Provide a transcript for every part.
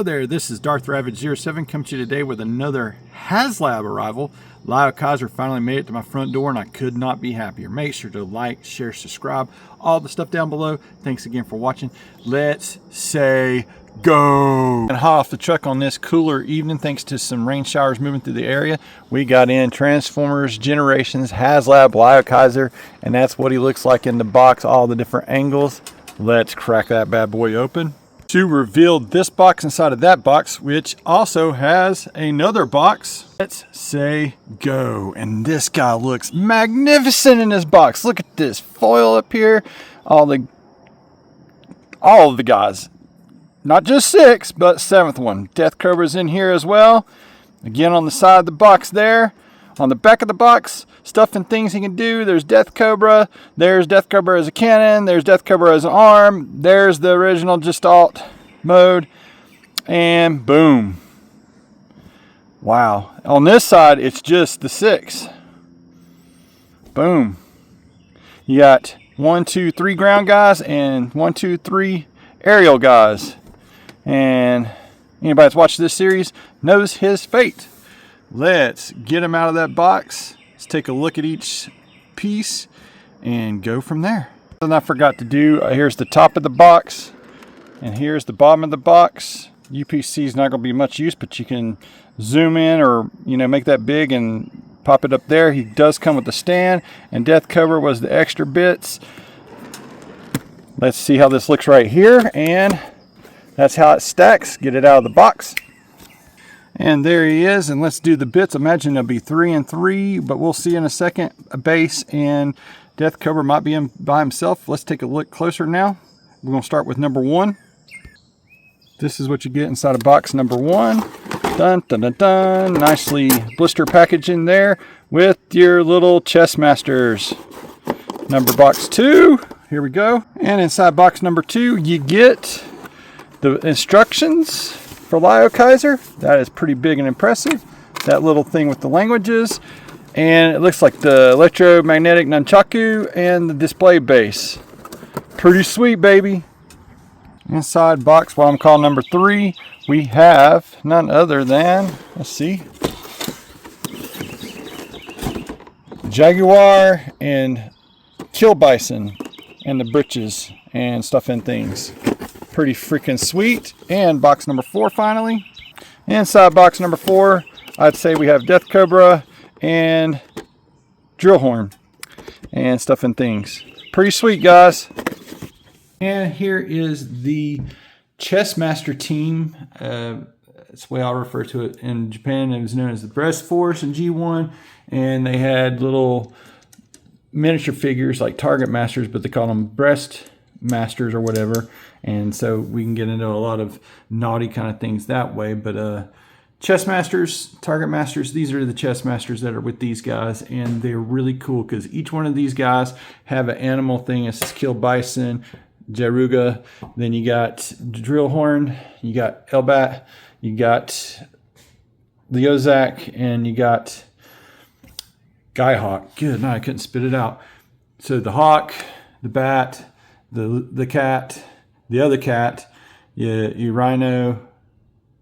Hello there, this is Darth Ravage07 coming to you today with another Haslab arrival. Liokaiser finally made it to my front door and I could not be happier. Make sure to like, share, subscribe, all the stuff down below. Thanks again for watching. Let's say go! And hot off the truck on this cooler evening thanks to some rain showers moving through the area. We got in Transformers Generations Haslab Liokaiser, and that's what he looks like in the box, all the different angles. Let's crack that bad boy open to reveal this box inside of that box, which also has another box. Let's say go. And this guy looks magnificent in this box. Look at this foil up here. All of the guys, not just 6 but 7th one. Death Cobra's in here as well, again on the side of the box there. On the back of the box, stuff and things he can do. There's Death Cobra. There's Death Cobra as a cannon. There's Death Cobra as an arm. There's the original Gestalt mode. And boom. Wow. On this side, it's just the 6. Boom. You got 1, 2, 3 ground guys and 1, 2, 3 aerial guys. And anybody that's watched this series knows his fate. Let's get them out of that box. Let's take a look at each piece and go from there. Something I forgot to do, here's the top of the box and here's the bottom of the box. UPC is not going to be much use, but you can zoom in or make that big and pop it up there. He does come with the stand, and Death Cobra was the extra bits. Let's see how this looks right here, and that's how it stacks. Get it out of the box. And there he is, and let's do the bits. Imagine there'll be 3 and 3, but we'll see in a second. A base, and Death Cobra might be in by himself. Let's take a look closer now. We're going to start with number 1. This is what you get inside of box number 1. Dun, dun, dun, dun. Nicely blister package in there with your little chest masters. Number box 2. Here we go. And inside box number 2, you get the instructions for Liokaiser. That is pretty big and impressive. That little thing with the languages, and it looks like the electromagnetic nunchaku and the display base. Pretty sweet, baby. Inside box, what I'm calling number 3, we have none other than, let's see, Jaguar and Kill Bison and the britches and stuff and things. Pretty freaking sweet. And box number 4 finally. Inside box number 4, I'd say we have Death Cobra and Drillhorn and stuff and things. Pretty sweet, guys. And here is the Chess Master team. That's the way I'll refer to it in Japan. It was known as the Breast Force in G1, and they had little miniature figures like Target Masters, but they call them Breast Masters or whatever. And so we can get into a lot of naughty kind of things that way. But Chess Masters, Target Masters, these are the Chess Masters that are with these guys. And they're really cool because each one of these guys have an animal thing. It's Kill Bison, Jaruga, then you got Drillhorn, you got Elbat, you got Liozak, and you got Skyhawk. Good night, I couldn't spit it out. So the hawk, the bat, the cat, the other cat, your rhino,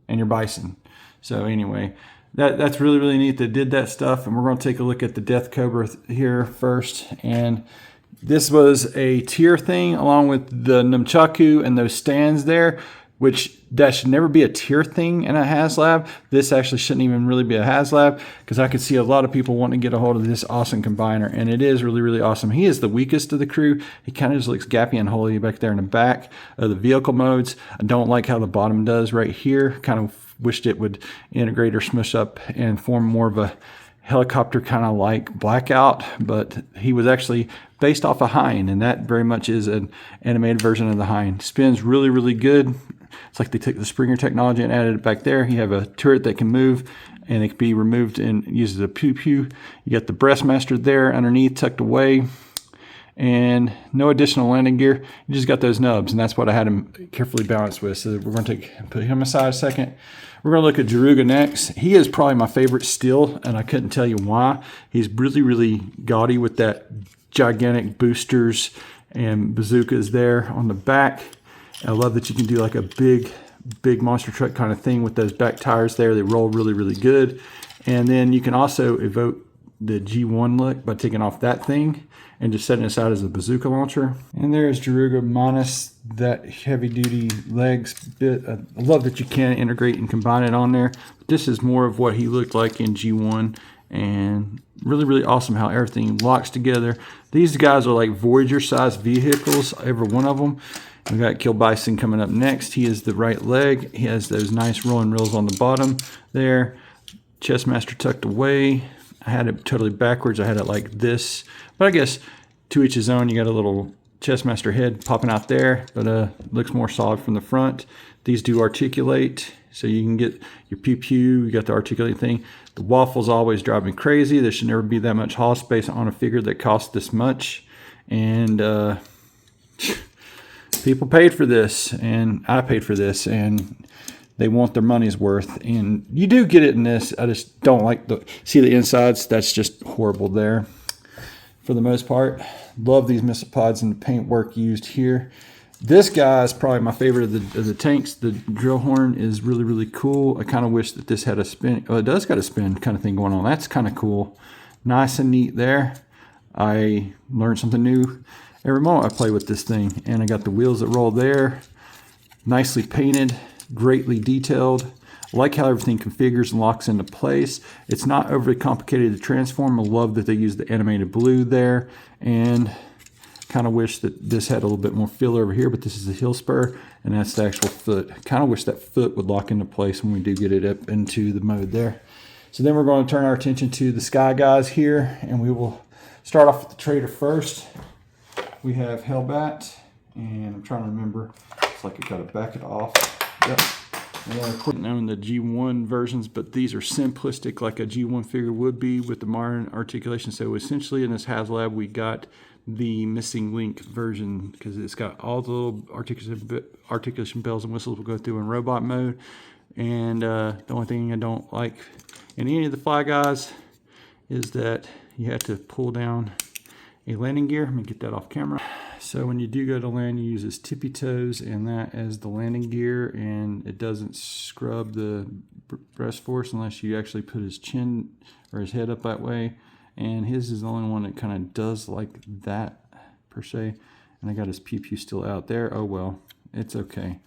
and your bison. So anyway, that's really, really neat. They did that stuff, and we're going to take a look at the Death Cobra here first. And this was a tier thing along with the nunchaku and those stands there, which that should never be a tier thing in a Haslab. This actually shouldn't even really be a Haslab, because I could see a lot of people wanting to get a hold of this awesome combiner, and it is really, really awesome. He is the weakest of the crew. He kind of just looks gappy and holy back there in the back of the vehicle modes. I don't like how the bottom does right here. Kind of wished it would integrate or smush up and form more of a helicopter kind of like Blackout, but he was actually based off a Hind, and that very much is an animated version of the Hind. Spins really, really good. It's like they took the Springer technology and added it back there. You have a turret that can move, and it can be removed and used as a pew-pew. You got the Breastmaster there underneath, tucked away, and no additional landing gear. You just got those nubs, and that's what I had him carefully balanced with. So we're going to put him aside a second. We're going to look at Jaruga next. He is probably my favorite still, and I couldn't tell you why. He's really, really gaudy with that gigantic boosters and bazookas there on the back. I love that you can do like a big big monster truck kind of thing with those back tires there. They roll really, really good. And then you can also evoke the G1 look by taking off that thing and just setting it aside as a bazooka launcher. And there's Daruga minus that heavy duty legs bit. I love that you can integrate and combine it on there. This is more of what he looked like in G1, and really, really awesome how everything locks together. These guys are like Voyager sized vehicles, every one of them. We got Kill Bison coming up next. He is the right leg. He has those nice rolling rails on the bottom there. Chessmaster tucked away. I had it totally backwards. I had it like this, but I guess to each his own. You got a little Chessmaster head popping out there, but looks more solid from the front. These do articulate, so you can get your pew-pew. You got the articulating thing. The waffles always drive me crazy. There should never be that much hall space on a figure that costs this much, and people paid for this, and I paid for this, and they want their money's worth. And you do get it in this. I just don't like see the insides. That's just horrible there for the most part. Love these missile pods and the paint work used here. This guy is probably my favorite of the tanks. The drill horn is really, really cool. I kind of wish that this had a spin. Oh, it does got a spin kind of thing going on. That's kind of cool. Nice and neat there. I learned something new every moment I play with this thing. And I got the wheels that roll there. Nicely painted, greatly detailed. I like how everything configures and locks into place. It's not overly complicated to transform. I love that they use the animated blue there, and kind of wish that this had a little bit more feel over here, but this is the heel spur, and that's the actual foot. Kind of wish that foot would lock into place when we do get it up into the mode there. So then we're going to turn our attention to the Sky guys here, and we will start off with the Trader first. We have Hellbat, and I'm trying to remember. It's like I got to back it off. Yep. And known the G1 versions, but these are simplistic like a G1 figure would be with the modern articulation. So essentially in this Haslab we got the missing link version because it's got all the little articulation bells and whistles will go through in robot mode. And the only thing I don't like in any of the Fly guys is that you have to pull down a landing gear. Let me get that off camera. So when you do go to land, you use his tippy toes and that as the landing gear, and it doesn't scrub the breast force unless you actually put his chin or his head up that way. And his is the only one that kind of does like that per se. And I got his pew-pew still out there. Oh well, it's okay.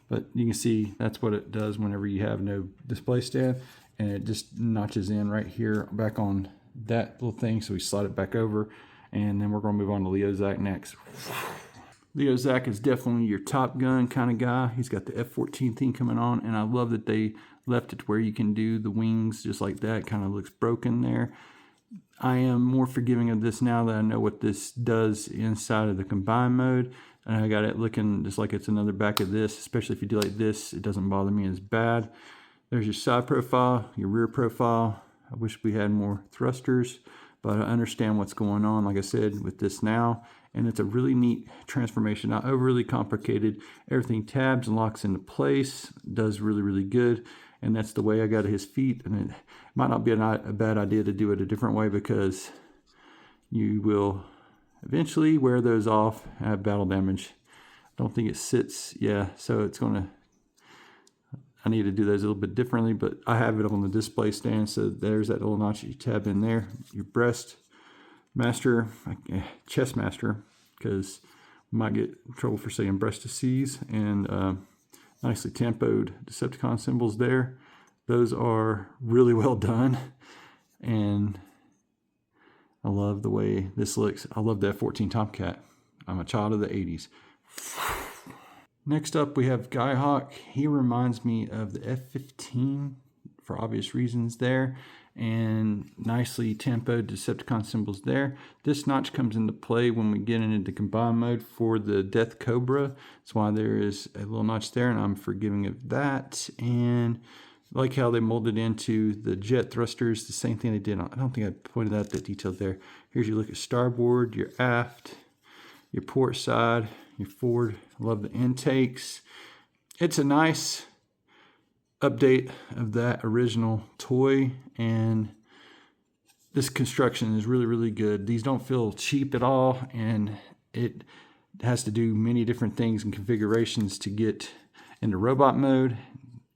But you can see that's what it does whenever you have no display stand, and it just notches in right here back on that little thing. So we slide it back over. And then we're going to move on to Leo Zach next. Leo Zach is definitely your Top Gun kind of guy. He's got the F-14 thing coming on, and I love that they left it to where you can do the wings just like that. Kind of looks broken there. I am more forgiving of this now that I know what this does inside of the combined mode. And I got it looking just like it's another back of this, especially if you do like this. It doesn't bother me as bad. There's your side profile, your rear profile. I wish we had more thrusters, but I understand what's going on, like I said, with this now. And it's a really neat transformation, not overly complicated. Everything tabs and locks into place, does really, really good. And that's the way I got his feet. And it might not be a bad idea to do it a different way, because you will eventually wear those off and have battle damage. I don't think it sits, yeah, so it's gonna, I need to do those a little bit differently, but I have it up on the display stand, so there's that little notch you tab in there. Your breast master, chest master, because we might get in trouble for saying breast to seize, and nicely tempoed Decepticon symbols there. Those are really well done, and I love the way this looks. I love the F-14 Tomcat. I'm a child of the 80s. Next up, we have Skyhawk. He reminds me of the F-15 for obvious reasons there, and nicely tempoed Decepticon symbols there. This notch comes into play when we get into combined mode for the Death Cobra. That's why there is a little notch there, and I'm forgiving of that. And I like how they molded into the jet thrusters, the same thing they did. I don't think I pointed out that detail there. Here's your look at starboard, your aft, your port side, your forward. I love the intakes. It's a nice update of that original toy, and this construction is really, really good. These don't feel cheap at all, and it has to do many different things and configurations to get into robot mode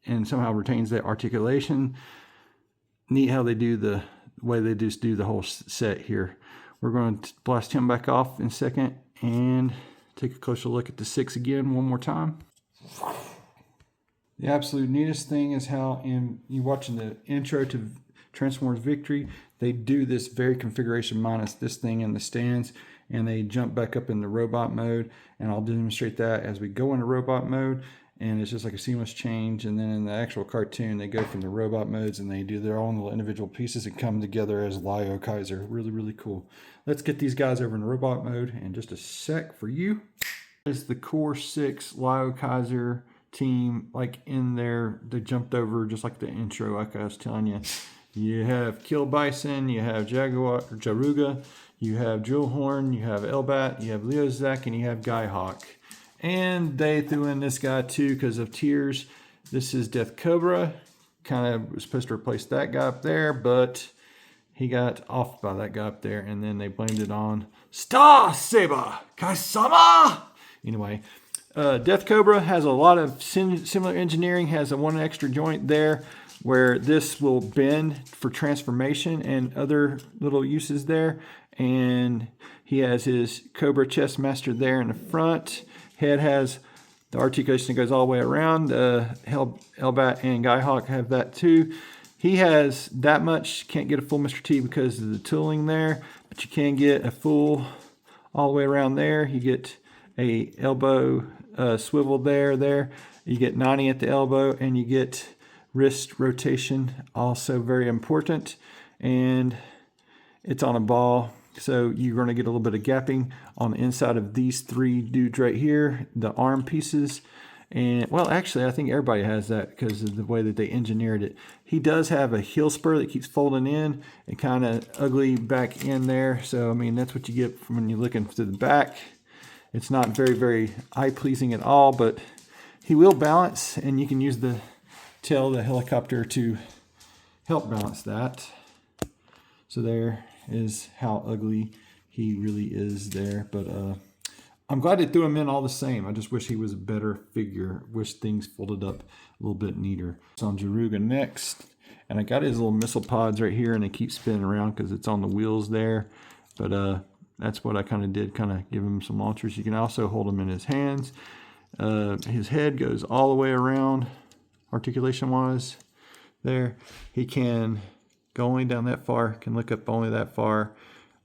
and somehow retains that articulation. Neat how they do the way they just do the whole set here. We're going to blast him back off in a second and take a closer look at the 6 again one more time. The absolute neatest thing is how in you watching the intro to Transformers Victory, they do this very configuration minus this thing in the stands, and they jump back up in the robot mode, and I'll demonstrate that as we go into robot mode, and it's just like a seamless change. And then in the actual cartoon, they go from the robot modes and they do their own little individual pieces and come together as Liokaiser. Really, really cool. Let's get these guys over in robot mode in just a sec for you. It's the Core 6 Liokaiser team, like in there, they jumped over just like the intro, like I was telling you. You have Kill Bison, you have Jaruga, you have Drillhorn, you have Elbat, you have Liokaiser, and you have Skyhawk. And they threw in this guy too because of tears. This is Death Cobra. Kind of was supposed to replace that guy up there, but he got off by that guy up there, and then they blamed it on Star Saber Kaisama. Anyway, Death Cobra has a lot of similar engineering, has a one extra joint there where this will bend for transformation and other little uses there. And he has his Cobra chest master there in the front. Head has the articulation that goes all the way around. Elbat and Skyhawk have that too. He has that much, can't get a full Mr. T because of the tooling there, but you can get a full all the way around there. You get a elbow swivel there. You get 90 at the elbow, and you get wrist rotation, also very important. And it's on a ball, so you're going to get a little bit of gapping on the inside of these 3 dudes right here, the arm pieces. And well, actually, I think everybody has that because of the way that they engineered it. He does have a heel spur that keeps folding in and kind of ugly back in there. So, I mean, that's what you get from when you're looking to the back. It's not very, very eye-pleasing at all, but he will balance, and you can use the tail of the helicopter to help balance that. So there is how ugly he really is there. But I'm glad they threw him in all the same. I just wish he was a better figure. Wish things folded up a little bit neater. It's on Jaruga next. And I got his little missile pods right here, and they keep spinning around because it's on the wheels there. But that's what I kind of did, kind of give him some launchers. You can also hold him in his hands. His head goes all the way around, articulation-wise there. He can go only down that far, can look up only that far.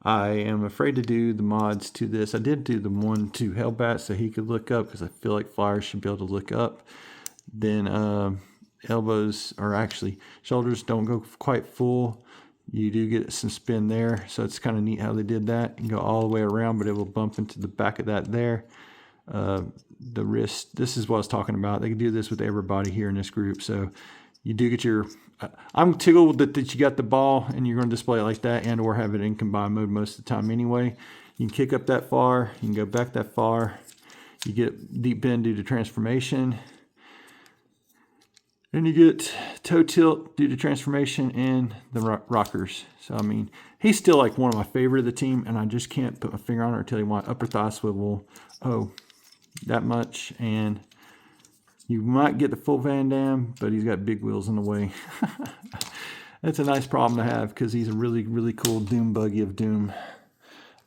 I am afraid to do the mods to this. I did do the one to Hellbat so he could look up because I feel like flyers should be able to look up. Then elbows, or actually shoulders, don't go quite full. You do get some spin there, so it's kind of neat how they did that. You can go all the way around, but it will bump into the back of that there. The wrist, this is what I was talking about. They can do this with everybody here in this group. So you do get your, I'm tickled that you got the ball and you're going to display it like that and or have it in combined mode most of the time anyway. You can kick up that far, you can go back that far. You get deep bend due to transformation. And you get toe tilt due to transformation and the rockers. So, I mean, he's still like one of my favorite of the team, and I just can't put my finger on it or tell you why. Upper thigh swivel, oh, that much. And you might get the full Van Damme, but he's got big wheels in the way. That's a nice problem to have because he's a really, really cool Doom buggy of Doom.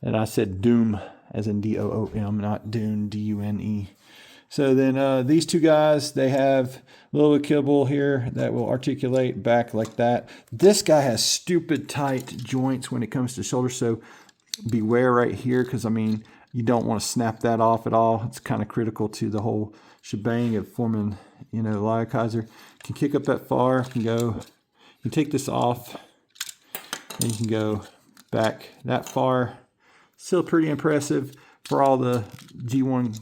And I said Doom as in D-O-O-M, not Dune, D-U-N-E. So then these two guys, they have a little kibble here that will articulate back like that. This guy has stupid tight joints when it comes to shoulder, so beware right here because, I mean, you don't want to snap that off at all. It's kind of critical to the whole shebang of forming, you know, Liokaiser. You can kick up that far, you can take this off, and you can go back that far. Still pretty impressive for all the G1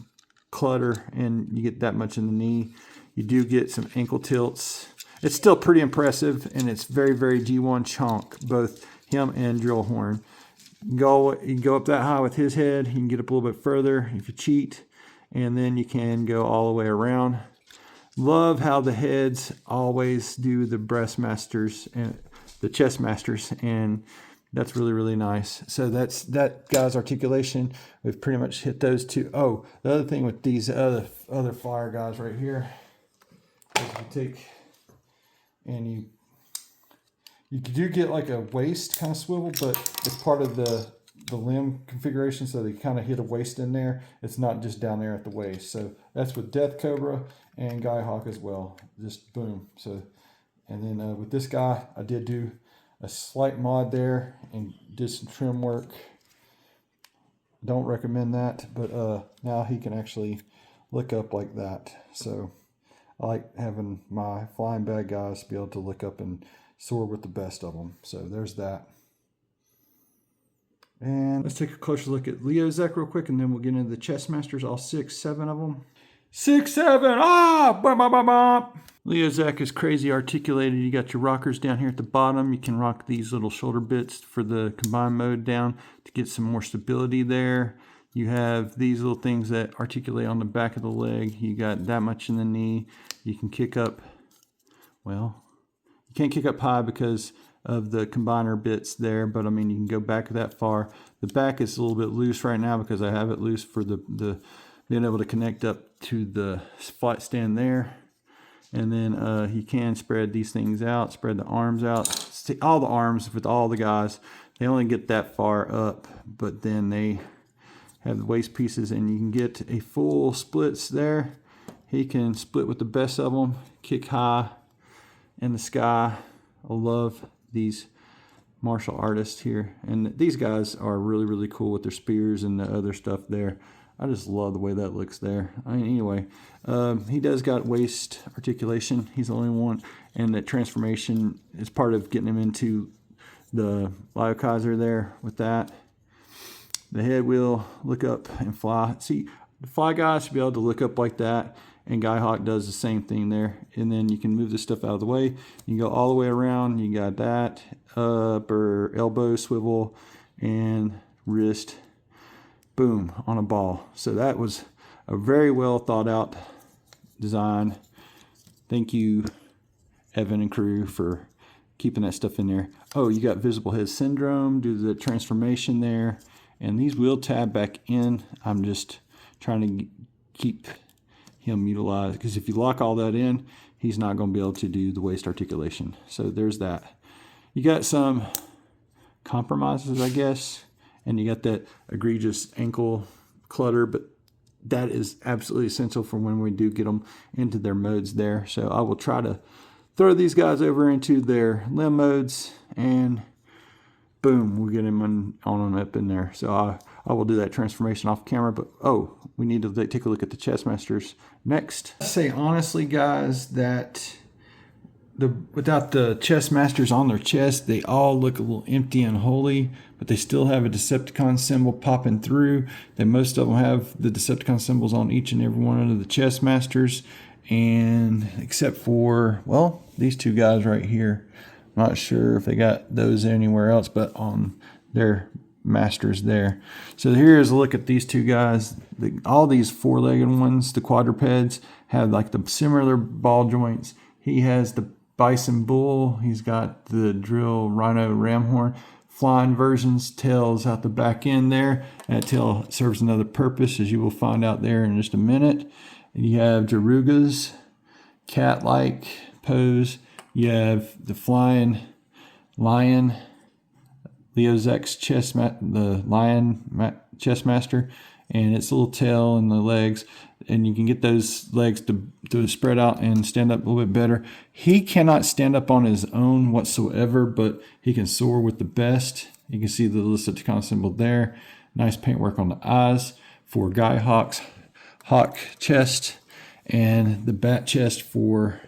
clutter, and you get that much in the knee. You do get some ankle tilts. It's still pretty impressive, and it's very, very G1 chunk, both him and Drillhorn. You can go up that high with his head. You can get up a little bit further if you cheat, and then you can go all the way around. Love how the heads always do the breast masters and the chest masters, and that's really, really nice. So that's that guy's articulation. We've pretty much hit those two. Oh, the other thing with these other flyer guys right here, If you take and you do get like a waist kind of swivel, but it's part of the limb configuration, so they kind of hit a waist in there. It's not just down there at the waist. So that's with Death Cobra and Guy Hawk as well. Just boom. So, and then with this guy, I did do a slight mod there and did some trim work. Don't recommend that, but now he can actually look up like that. So I like having my flying bad guys be able to look up and soar with the best of them. So there's that. And let's take a closer look at Liokaiser real quick, and then we'll get into the chest masters, all 6, 7 of them. 6, 7, ah! Bum, bum, bum, bum. Liokaiser is crazy articulated. You got your rockers down here at the bottom. You can rock these little shoulder bits for the combined mode down to get some more stability there. You have these little things that articulate on the back of the leg. You got that much in the knee. You can kick up, well, you can't kick up high because of the combiner bits there, but I mean, you can go back that far. The back is a little bit loose right now because I have it loose for the being able to connect up to the flight stand there. And then you can spread these things out, spread the arms out. See, all the arms with all the guys, they only get that far up, but then they have the waist pieces, and you can get a full splits there. He can split with the best of them, kick high in the sky. I love these martial artists here, and these guys are really, really cool with their spears and the other stuff there. I just love the way that looks there. I mean, anyway, he does got waist articulation. He's the only one, and that transformation is part of getting him into the Liokaiser there with that. The head will look up and fly. See, the fly guy should be able to look up like that, and Guy Hawk does the same thing there. And then you can move this stuff out of the way. You can go all the way around. You got that upper elbow swivel and wrist, boom, on a ball. So that was a very well thought out design. Thank you, Evan and crew, for keeping that stuff in there. Oh, you got visible head syndrome, do the transformation there. And these will tab back in. I'm just trying to keep him utilized, because if you lock all that in, he's not going to be able to do the waist articulation. So there's that. You got some compromises, I guess, and you got that egregious ankle clutter, but that is absolutely essential for when we do get them into their modes there. So I will try to throw these guys over into their limb modes, and boom, we'll get him on and up in there. So I will do that transformation off camera, but oh, we need to take a look at the chest masters next. I say honestly, guys, that without the chest masters on their chest, they all look a little empty and holy, but they still have a Decepticon symbol popping through. Then most of them have the Decepticon symbols on each and every one of the chest masters, and except for, well, these two guys right here. I'm not sure if they got those anywhere else, but on their masters there. So here's a look at these two guys. All these four-legged ones, the quadrupeds, have like the similar ball joints. He has the bison bull. He's got the drill rhino ram horn. Flying versions, tails out the back end there. That tail serves another purpose, as you will find out there in just a minute. And you have Jarugas, cat-like pose. You have the flying lion, Liokaiser's the lion chest master, and its little tail and the legs, and you can get those legs to spread out and stand up a little bit better. He cannot stand up on his own whatsoever, but he can soar with the best. You can see the Decepticon symbol there. Nice paintwork on the eyes for Guy Hawk's hawk chest, and the bat chest for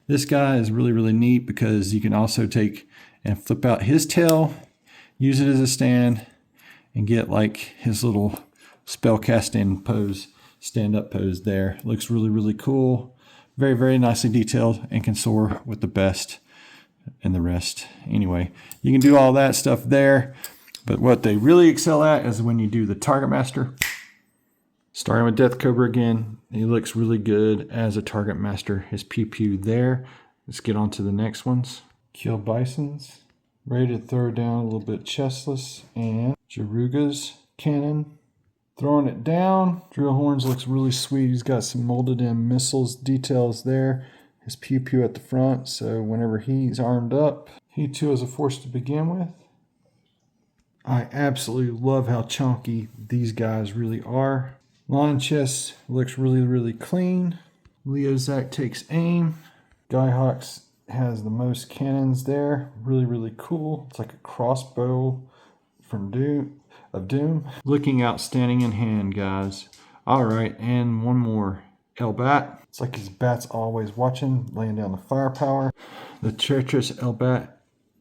this guy is really, really neat, because you can also take and flip out his tail, use it as a stand, and get like his little spell casting pose, stand up pose there. Looks really, really cool. Very, very nicely detailed, and can soar with the best and the rest. Anyway, you can do all that stuff there, but what they really excel at is when you do the target master. Starting with Death Cobra again, he looks really good as a target master. His pew-pew there. Let's get on to the next ones. Kill Bisons. Ready to throw down a little bit chestless. And Jaruga's cannon. Throwing it down. Drill horns looks really sweet. He's got some molded in missiles details there. his pew pew at the front, so whenever he's armed up, he too is a force to begin with. I absolutely love how chunky these guys really are. Line chest looks really, really clean. Liokaiser takes aim. Skyhawks has the most cannons there. Really, really cool. It's like a crossbow from Doom. Looking outstanding in hand, guys. All right, and one more. Elbat. It's like his bat's always watching, laying down the firepower. The treacherous Elbat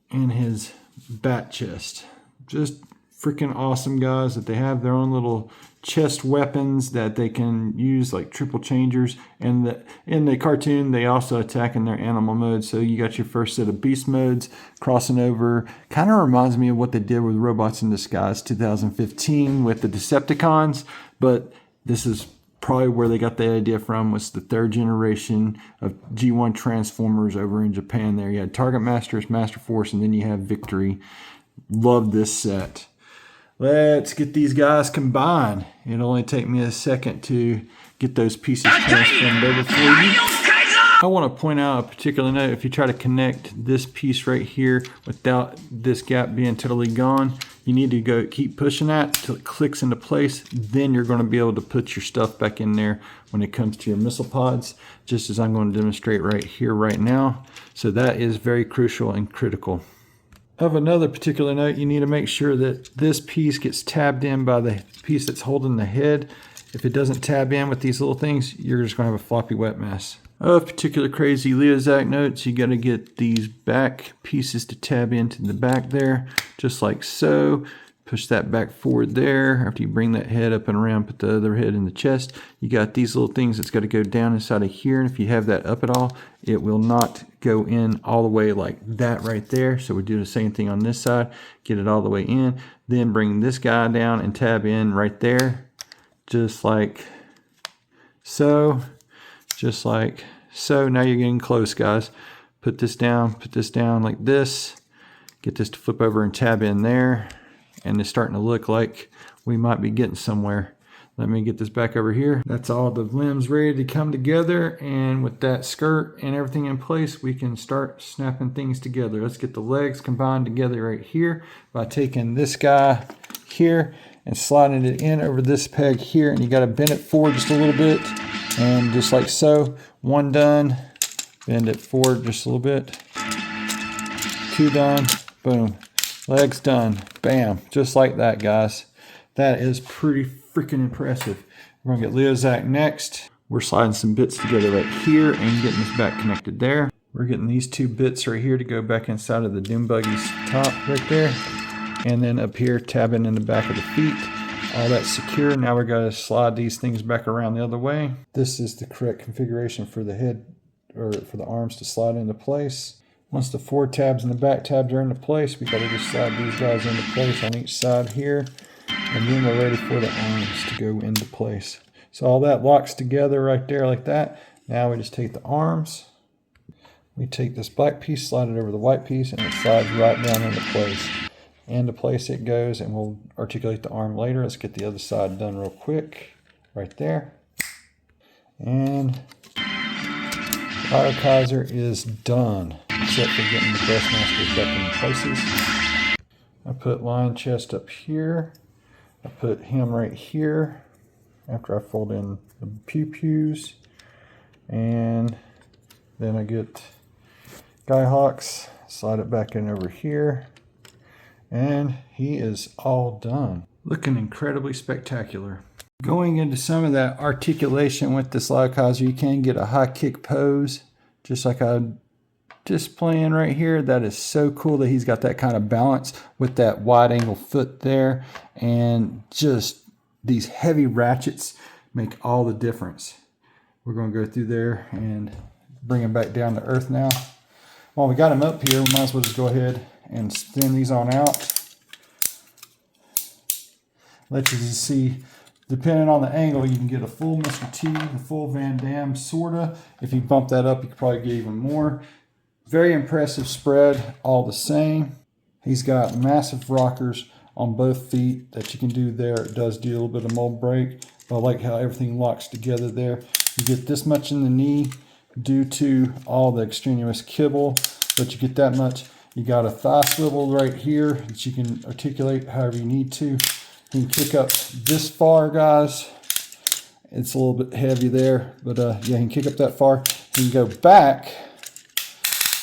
in his bat chest. Just freaking awesome, guys, that they have their own little chest weapons that they can use, like triple changers. And in the cartoon, they also attack in their animal mode. So you got your first set of beast modes crossing over. Kind of reminds me of what they did with Robots in Disguise 2015 with the Decepticons. But this is probably where they got the idea from, was the third generation of G1 Transformers over in Japan there. You had Target Masters, Master Force, and then you have Victory. Love this set. Let's get these guys combined. It'll only take me a second to get those pieces transformed over for you. I want to point out a particular note. If you try to connect this piece right here without this gap being totally gone, you need to keep pushing that till it clicks into place. Then you're going to be able to put your stuff back in there when it comes to your missile pods, just as I'm going to demonstrate right here, right now. So that is very crucial and critical. Of another particular note, you need to make sure that this piece gets tabbed in by the piece that's holding the head. If it doesn't tab in with these little things, you're just going to have a floppy wet mess. Of particular crazy Liokaiser notes, you got to get these back pieces to tab into the back there, just like so. Push that back forward there. After you bring that head up and around, put the other head in the chest. You got these little things that's got to go down inside of here. And if you have that up at all, it will not go in all the way like that right there. So we do the same thing on this side. Get it all the way in. Then bring this guy down and tab in right there. Just like so. Just like so. Now you're getting close, guys. Put this down like this. Get this to flip over and tab in there. And it's starting to look like we might be getting somewhere. Let me get this back over here. That's all the limbs ready to come together. And with that skirt and everything in place, we can start snapping things together. Let's get the legs combined together right here by taking this guy here and sliding it in over this peg here. And you got to bend it forward just a little bit. And just like so, one done. Bend it forward just a little bit. Two done. Boom. Legs done. Bam. Just like that, guys. That is pretty freaking impressive. We're going to get Liokaiser next. We're sliding some bits together right here and getting this back connected there. We're getting these two bits right here to go back inside of the Doom Buggy's top right there. And then up here, tabbing in the back of the feet. All that's secure. Now we're going to slide these things back around the other way. This is the correct configuration for the head, or for the arms to slide into place. Once the forward tabs and the back tabs are into place, we got to just slide these guys into place on each side here. And then we're ready for the arms to go into place. So all that locks together right there like that. Now we just take the arms. We take this black piece, slide it over the white piece, and it slides right down into place. Into place it goes, and we'll articulate the arm later. Let's get the other side done real quick. Right there. And Liokaiser is done, except for getting the breastmasters back in places. I put lion chest up here. I put him right here after I fold in the pew-pews. And then I get Skyhawks, slide it back in over here. And he is all done. Looking incredibly spectacular. Going into some of that articulation with this Liokaiser, you can get a high kick pose, just like I'm displaying right here. That is so cool that he's got that kind of balance with that wide angle foot there. And just these heavy ratchets make all the difference. We're going to go through there and bring him back down to earth now. While we got him up here, we might as well just go ahead and thin these on out. Let you see, depending on the angle, you can get a full Mr. T, the full Van Damme, sorta. If you bump that up, you could probably get even more. Very impressive spread, all the same. He's got massive rockers on both feet that you can do there. It does do a little bit of mold break, but I like how everything locks together there. You get this much in the knee, due to all the extraneous kibble, but you get that much. You got a thigh swivel right here that you can articulate however you need to. You can kick up this far, guys. It's a little bit heavy there, but yeah, you can kick up that far. You can go back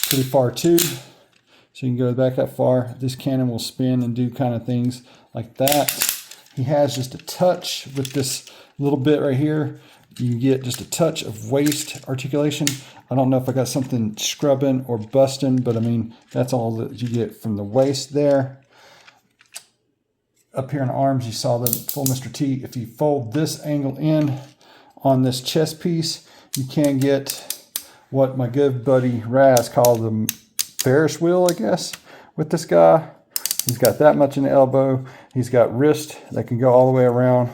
pretty far too. So you can go back that far. This cannon will spin and do kind of things like that. He has just a touch with this little bit right here. You can get just a touch of waist articulation. I don't know if I got something scrubbing or busting, but I mean, that's all that you get from the waist there. Up here in the arms, you saw the full Mr. T. If you fold this angle in on this chest piece, you can get what my good buddy Raz called the Ferris wheel, I guess, with this guy. He's got that much in the elbow. He's got wrist that can go all the way around.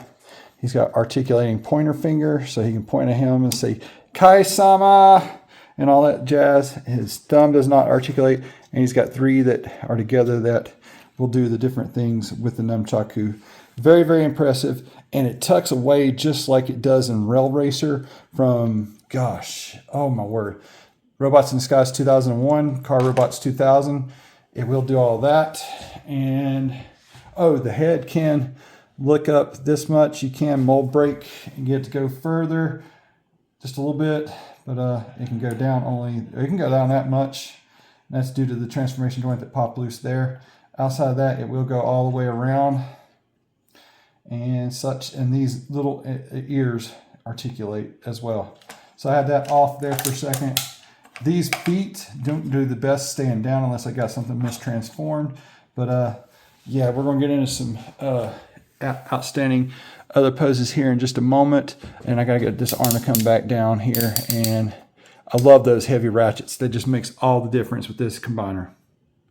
He's got articulating pointer finger, so he can point at him and say, Kai-sama, and all that jazz. His thumb does not articulate, and he's got 3 that are together that will do the different things with the nunchaku. Very, very impressive. And it tucks away just like it does in Rail Racer from, gosh, oh my word. Robots in Disguise 2001, Car Robots 2000. It will do all that. And, oh, the head can look up this much. You can mold break and get it to go further just a little bit. But it can go down it can go down that much. And that's due to the transformation joint that popped loose there. Outside of that, it will go all the way around and such, and these little ears articulate as well. So I had that off there for a second. These feet don't do the best staying down unless I got something mistransformed. But yeah, we're going to get into some outstanding other poses here in just a moment. And I got to get this arm to come back down here. And I love those heavy ratchets. That just makes all the difference with this combiner.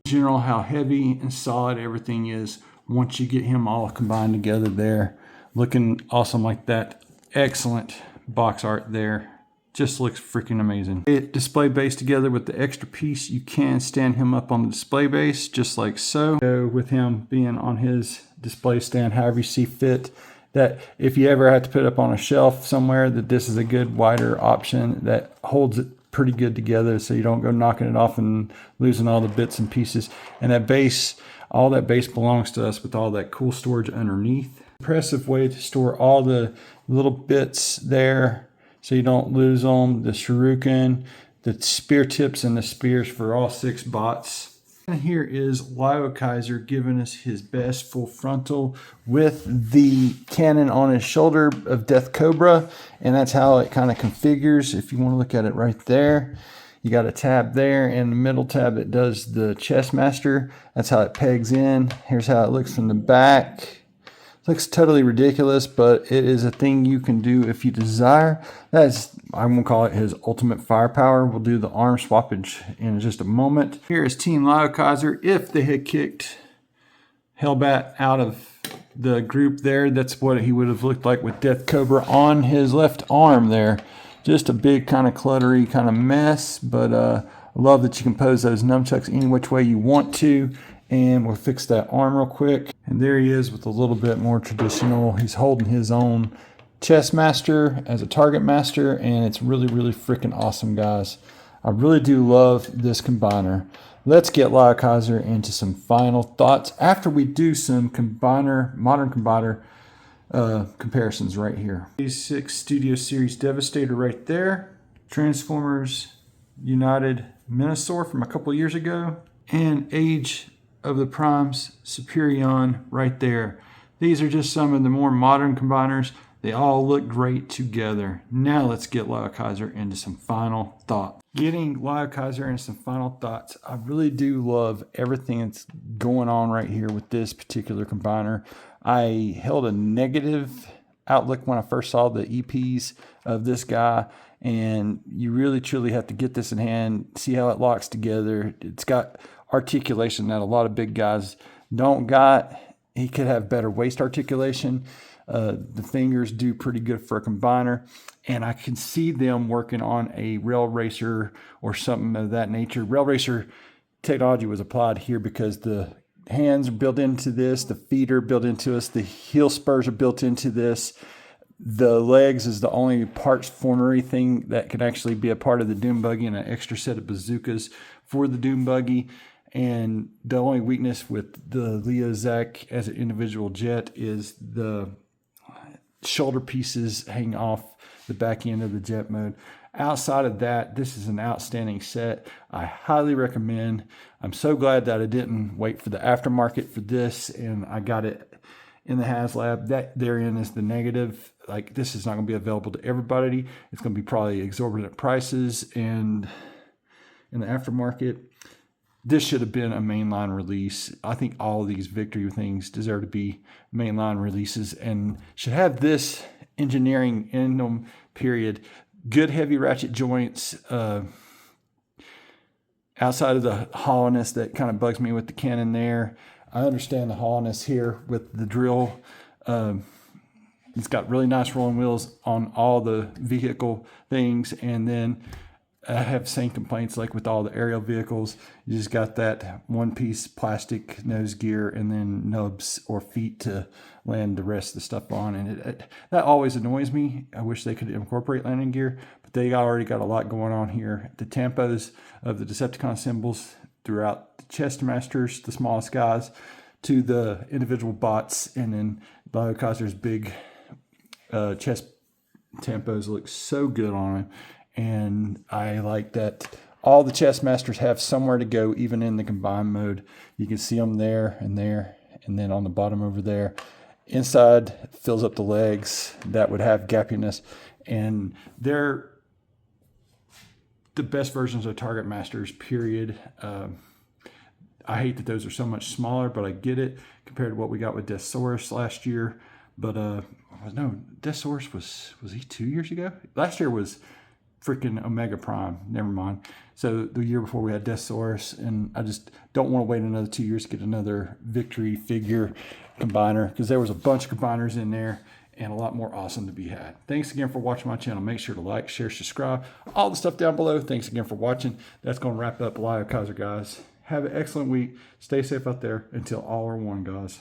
In general, how heavy and solid everything is once you get him all combined together there. Looking awesome like that. Excellent box art there. Just looks freaking amazing. It display base together with the extra piece. You can stand him up on the display base just like so. With him being on his display stand however you see fit. That if you ever have to put it up on a shelf somewhere, that this is a good wider option that holds it pretty good together so you don't go knocking it off and losing all the bits and pieces. And that base, all that base belongs to us with all that cool storage underneath. Impressive way to store all the little bits there so you don't lose them. The shuriken, the spear tips, and the spears for all 6 bots. And here is Liokaiser giving us his best full frontal with the cannon on his shoulder of Death Cobra. And that's how it kind of configures. If you want to look at it right there, you got a tab there and the middle tab that does the chest master. That's how it pegs in. Here's how it looks from the back. Looks totally ridiculous, but it is a thing you can do if you desire. That's, I'm going to call it his ultimate firepower. We'll do the arm swappage in just a moment. Here is Team Liokaiser. If they had kicked Hellbat out of the group there, that's what he would have looked like with Death Cobra on his left arm there. Just a big kind of cluttery kind of mess, but I love that you can pose those nunchucks any which way you want to. And we'll fix that arm real quick. And there he is with a little bit more traditional. He's holding his own chest master as a target master. And it's really, really freaking awesome, guys. I really do love this combiner. Let's get Liokaiser into some final thoughts after we do some modern combiner comparisons right here. A6 Studio Series Devastator right there. Transformers United Minosaur from a couple years ago. And Age of the Primes Superion right there. These are just some of the more modern combiners. They all look great together. Now let's get Liokaiser into some final thoughts. Getting Liokaiser into some final thoughts. I really do love everything that's going on right here with this particular combiner. I held a negative outlook when I first saw the EPs of this guy, and you really truly have to get this in hand, see how it locks together. It's got articulation that a lot of big guys don't got. He could have better waist articulation. The fingers do pretty good for a combiner, and I can see them working on a Rail Racer or something of that nature. Rail Racer technology was applied here because the hands are built into this, the feet are built into us, the heel spurs are built into this. The legs is the only parts formery thing that can actually be a part of the dune buggy, and an extra set of bazookas for the dune buggy. And the only weakness with the Liokaiser as an individual jet is the shoulder pieces hang off the back end of the jet mode. Outside of that, this is an outstanding set. I highly recommend. I'm so glad that I didn't wait for the aftermarket for this, and I got it in the Haslab. That therein is the negative. Like, this is not going to be available to everybody. It's going to be probably exorbitant prices, and in the aftermarket, this should have been a mainline release. I think all of these Victory things deserve to be mainline releases and should have this engineering in them, period. Good heavy ratchet joints. Outside of the hollowness that kind of bugs me with the cannon there. I understand the hollowness here with the drill. It's got really nice rolling wheels on all the vehicle things. And then I have same complaints like with all the aerial vehicles. You just got that one piece plastic nose gear and then nubs or feet to land the rest of the stuff on. And that always annoys me. I wish they could incorporate landing gear, but they already got a lot going on here. The tampos of the Decepticon symbols throughout the chest masters, the smallest guys, to the individual bots, and then Liokaiser's big chest tampos look so good on them. And I like that all the chest masters have somewhere to go, even in the combined mode. You can see them there, and then on the bottom over there. Inside fills up the legs that would have gappiness, and they're the best versions of Target Masters, period. I hate that those are so much smaller, but I get it compared to what we got with Deathsaurus last year. But no, Deathsaurus was he 2 years ago? Last year was freaking Omega Prime. Never mind. So the year before we had Deathsaurus, and I just don't want to wait another 2 years to get another Victory figure combiner, because there was a bunch of combiners in there and a lot more awesome to be had. Thanks again for watching my channel. Make sure to like, share, subscribe, all the stuff down below. Thanks again for watching. That's going to wrap up Liokaiser, guys. Have an excellent week. Stay safe out there. Until all are one, guys.